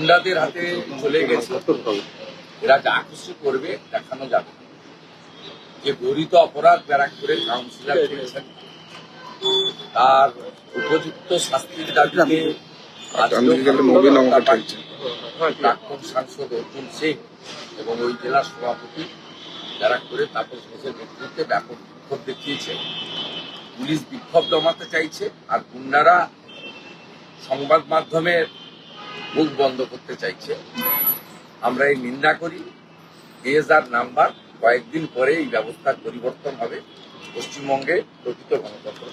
গুন্ডাদের হাতে চলে গেছে। এরা যা খুশি করবে দেখানো যাবে, যে গরিত অপরাধ যারা করে কাউন্সিলর করেছেন তার উপযুক্ত শাস্তির দাবিতে প্রাক্তন সাংসদ অর্জুন সিং এবং ওই জেলার সভাপতি যারা করে তাপস ঘোষের নেতৃত্বে ব্যাপক বিক্ষোভ দেখিয়েছে। পুলিশ বিক্ষোভ দমাতে চাইছে আর গুন্ডারা সংবাদ মাধ্যমের মুখ বন্ধ করতে চাইছে। আমরা এই নিন্দা করি। কেএসআর নাম্বার কয়েকদিন পরে এই ব্যবস্থার পরিবর্তন হবে। পশ্চিমবঙ্গে প্রকৃত গণতন্ত্র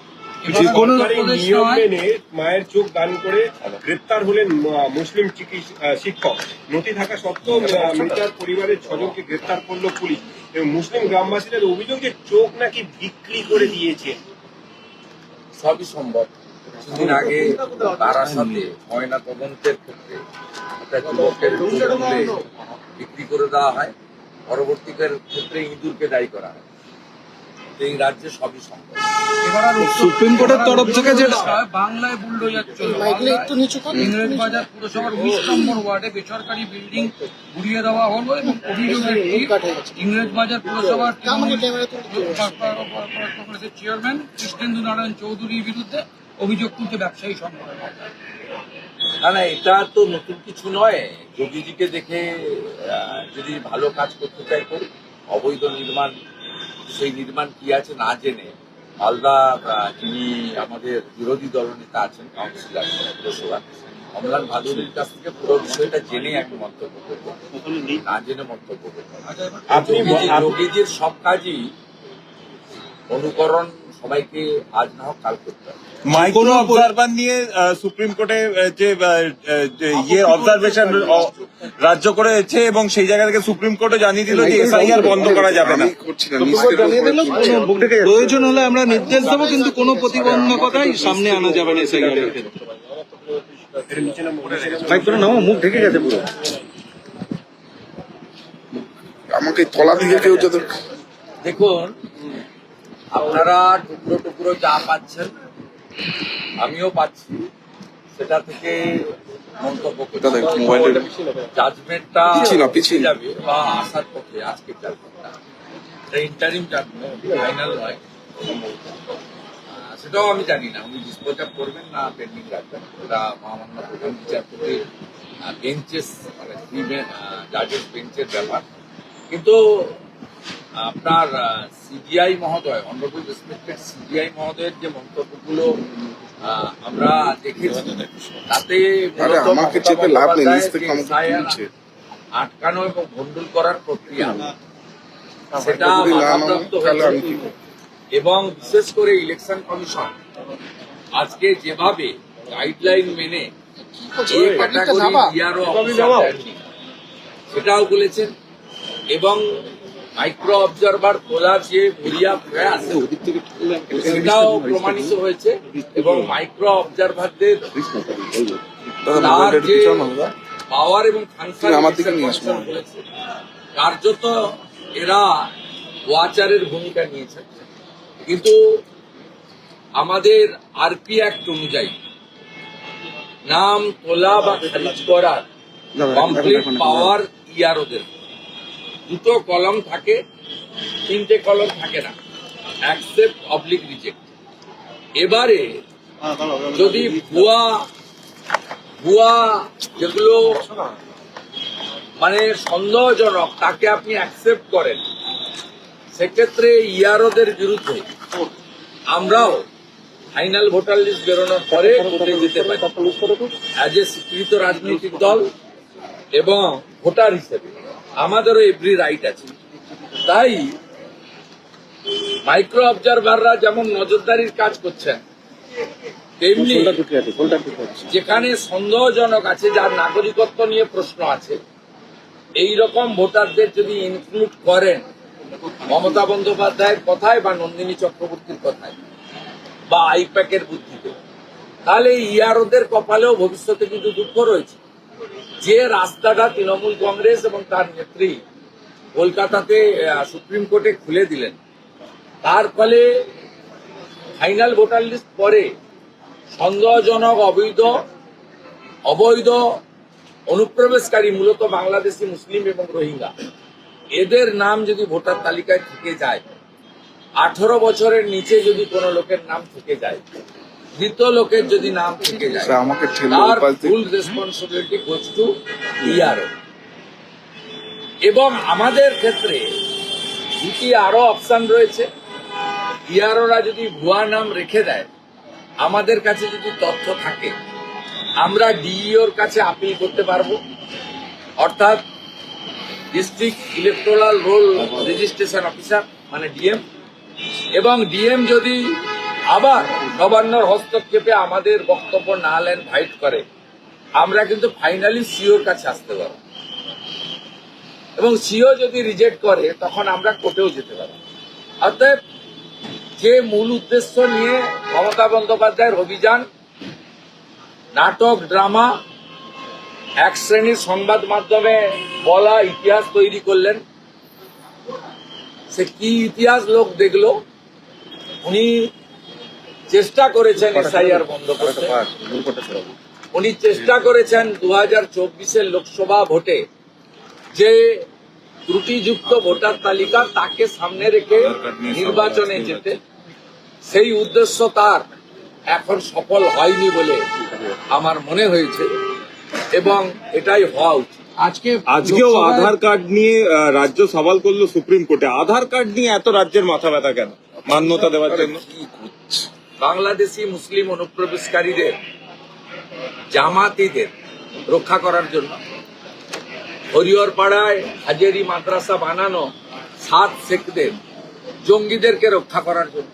নিয়ম মেনে মায়ের চোখ দান করে গ্রেপ্তার হলেন মুসলিম শিক্ষক। নথি থাকা সত্ত্বেও মৃতার পরিবারের 6 জনকে গ্রেপ্তার করলো পুলিশ এবং মুসলিম গ্রামবাসীদের অভিযোগ যে চোখ নাকি বিক্রি করে দিয়েছে। সবই সম্ভব। কিছুদিন আগে বারাসাতে ময়না তদন্তের ক্ষেত্রে একটা যুবকের বিক্রি করে দেওয়া হয়, পরবর্তীকার ক্ষেত্রে ইঁদুরকে দায়ী করা হয়। এই রাজ্যে সবই সম্ভব। সুপ্রিম কোর্টের তরফ থেকে যেটা বাংলায় বুলডোজার চলবে, ইংরেজবাজার পুরসভার 19 নম্বর ওয়ার্ডে বেসরকারি বিল্ডিং ঘুরিয়ে দেওয়া হলো এবং অভিযোগের ইংরেজবাজার পুরসভার কংগ্রেসের চেয়ারম্যান কৃষ্ণেন্দু নারায়ণ চৌধুরীর বিরুদ্ধে অভিযোগ তুলতে ব্যবসায়ী সংগঠন। না, এটা তো নতুন কিছু নয়। যোগীজিকে দেখে যদি ভালো কাজ করতে চাই করি। অবৈধ নির্মাণ, সেই নির্মাণ কি আছে না জেনে মালদা যিনি আমাদের বিরোধী দলনেতা আছেন কাউন্সিলর পুরসভা অমলান ভাদুরীর কাছ থেকে পুরো বিষয়টা জেনে আমি মন্তব্য করবো, না জেনে মন্তব্য করবো। যোগীজির সব কাজই অনুকরণ সবাইকে আজ না হোক কাল করতে হবে। মাইক্রো অবজারভার নিয়ে সুপ্রিম কোর্টে যে অবজারভেশন রাজ্য করেছে এবং সেই জায়গা থেকে সুপ্রিম কোর্টে জানিয়ে দিল যে এসআইআর বন্ধ করা যাবে না। প্রয়োজন হলে আমরা নির্দেশ দেবো, কিন্তু কোনো প্রতিবন্ধকতাই সামনে আনা যাবে না এসআইআর এর ক্ষেত্রে। মুখ ঢেকে গেছে পুরো। আমাকে তলা দিকে কেউ যদি দেখুন, আপনারা টুকরো টুকরো যা পাচ্ছেন আমিও পাচ্ছি, সেটা থেকে মন্তব্য করতে জাজমেন্টটা পিছিয়ে যাবে বা আসার পক্ষে আজকের জাজমেন্টটা ইন্টারিম জাজমেন্ট, ফাইনাল নয়, সেটাও আমি জানি না উনি ডিসপোজ আপ করবেন না পেন্ডিং রাখবেন। ওটা মহামান্য প্রধান বিচারপতি বেঞ্চেস মানে জাজেস বেঞ্চের ব্যাপার। কিন্তু আপনার সিবিআই মহোদয়, অনারেবল রেসপেক্টেড সিবিআই মহোদয়ের যে মন্তব্যগুলো আমরা দেখেছি তাতে আটকানো এবং ভণ্ডুল করার প্রক্রিয়া সেটা বাধাপ্রাপ্ত হয়েছে। এবং বিশেষ করে ইলেকশন কমিশন আজকে যেভাবে গাইডলাইন মেনে সেটাও বলেছেন এবং মাইক্রো অবজারভার খোলার যে বলিয়া প্রয়াস সেটাও প্রমাণিত হয়েছে এবং মাইক্রো অবজারভারদের তার যে পাওয়ার এবং ফাংশন বলেছে কার্যত এরা ওয়াচারের ভূমিকা নিয়েছে। কিন্তু আমাদের আরপি অ্যাক্ট অনুযায়ী নাম তোলা বা খারিজ করার কমপ্লিট পাওয়ার ইয়ারোদের। 2টো কলম থাকে, 3টে কলম থাকে না, অ্যাকসেপ্ট অবলিক রিজেক্ট। এবারে যদি ভুয়া যেগুলো মানে সন্দেহজনক তাকে আপনি অ্যাকসেপ্ট করেন, সেক্ষেত্রে ইয়ারোদের বিরুদ্ধে আমরাও ফাইনাল ভোটার লিস্ট বেরোনোর পরে কোর্টে যেতে পারি অ্যাজ এ স্বীকৃত রাজনৈতিক দল এবং ভোটার হিসেবে আমাদেরও এভরি রাইট আছে। তাই মাইক্রো অবজারভাররা যেমন নজরদারির কাজ করছেন, তেমনি যেখানে সন্দেহজনক আছে, যার নাগরিকত্ব নিয়ে প্রশ্ন আছে, এই রকম ভোটারদের যদি ইনক্লুড করেন মমতা বন্দ্যোপাধ্যায়ের কথায় বা নন্দিনী চক্রবর্তীর কথায় বা আইপ্যাকের বুদ্ধিতে, তাহলে ইয়ারোদের কপালেও ভবিষ্যতে কিন্তু দুঃখ রয়েছে। যে রাস্তাটা তৃণমূল কংগ্রেস এবং তার নেত্রী কলকাতাতে সুপ্রিম কোর্টে খুলে দিলেন, তার ফলে ফাইনাল ভোটার লিস্ট পরে সন্দেহজনক, অবৈধ অনুপ্রবেশকারী মূলত বাংলাদেশি মুসলিম এবং রোহিঙ্গা, এদের নাম যদি ভোটার তালিকায় থেকে যায়, 18 বছরের নিচে যদি কোনো লোকের নাম থেকে যায়, মৃত লোকের যদি নাম থেকে যায়, স্যার, আমাকে ঠেলে তার ওই পাশ দিয়ে- ফুল রেসপন্সিবিলিটি গোজ টু ইআরও। এবং আমাদের ক্ষেত্রে দুটি আরো অপশন রয়েছে। ইআরওরা যদি ভুয়া নাম রেখে দেয়, আমাদের কাছে যদি তথ্য থাকে, আমরা ডিইওর কাছে আপিল করতে পারবো, অর্থাৎ district electoral role registration officer মানে ডিএম, এবং ডিএম যদি আবার গভর্নর হস্তক্ষেপে আমাদের বক্তব্য না নেন, ভাইট করে, আমরা কিন্তু ফাইনালি সিওর কাছে আসতে পারবো, এবং সিও যদি রিজেক্ট করে তখন আমরা কোর্টেও যেতে পারি। অতএব যে মূল উদ্দেশ্য নিয়ে মমতা বন্দ্যোপাধ্যায়ের অভিযান, নাটক ড্রামা, এক শ্রেণীর সংবাদ মাধ্যমে বলা ইতিহাস তৈরি করলেন, সে কি ইতিহাস লোক দেখলো? উনি চেষ্টা করেছেন এসআইআর বন্ধ করতে, উনি চেষ্টা করেছেন 2024 লোকসভা ভোটে যে ত্রুটিযুক্ত ভোটার তালিকা তাকে সামনে রেখে নির্বাচনে যেতে। সেই উদ্দেশ্য তার এখন সফল হয়নি বলে আমার মনে হয়েছে, এবং এটাই হওয়া উচিত। আজকেও আধার কার্ড নিয়ে রাজ্য সওয়াল করলো সুপ্রিম কোর্টে। আধার কার্ড নিয়ে এত রাজ্যের মাথা ব্যথা কেন? মান্যতা দেওয়ার জন্য? বাংলাদেশি মুসলিম অনুপ্রবেশকারীদের, জামাতিদের রক্ষা করার জন্য হরিহরপাড়ায় হাজেরি মাদ্রাসা বানানো 7 শেখদের, জঙ্গিদেরকে রক্ষা করার জন্য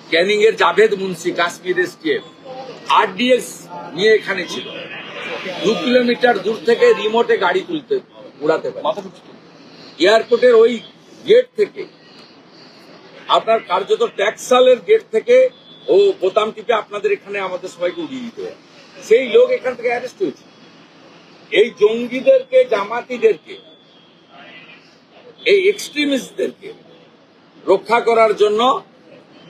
ক্যানিং এর জাভেদ মুন্সি, কাশ্মীর এসটিএফ, আরডিএক্স নিয়ে এখানে ছিল, 2 কিলোমিটার দূর থেকে রিমোটে গাড়ি তুলতে উড়াতে পারে, এয়ারপোর্টের ওই গেট থেকে, আপনার কার্যত ট্যাক্সালের গেট থেকে ও বোতাম টিপে আপনাদের এখানে আমাদের সবাইকে উড়িয়ে দিতে পারে। সেই লোক এখান থেকে অ্যারেস্ট হয়েছে। এই জঙ্গিদেরকে, জামাতিদেরকে, এই এক্সট্রিমিস্টদেরকে রক্ষা করার জন্য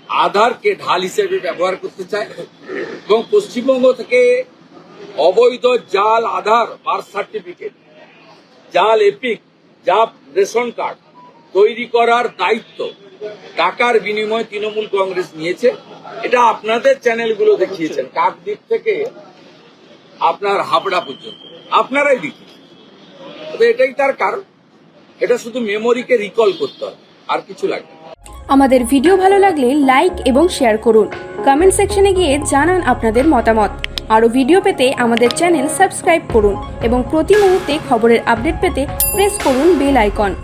আধারকে ঢাল হিসেবে ব্যবহার করতে চায়, এবং পশ্চিমবঙ্গ থেকে অবৈধ জাল আধার, বার্থ সার্টিফিকেট, জাল এপিক, জাল রেশন কার্ড তৈরি করার দায়িত্ব টাকার বিনিময়ে তৃণমূল কংগ্রেস নিয়েছে। এটা আপনাদের চ্যানেলগুলো দেখিয়েছেন, কাকদ্বীপ থেকে আপনার হাবড়া পর্যন্ত আপনারাই দেখিয়েছেন। তবে এটাই তার কারণ, এটা শুধু মেমোরিকে রিকল করতে হবে, আর কিছু লাগবে না। আমাদের ভিডিও ভালো লাগলে লাইক এবং শেয়ার করুন। কমেন্ট সেকশনে গিয়ে জানান আপনাদের মতামত। আরও ভিডিও পেতে আমাদের চ্যানেল সাবস্ক্রাইব করুন এবং প্রতি মুহূর্তে খবরের আপডেট পেতে প্রেস করুন বেল আইকন।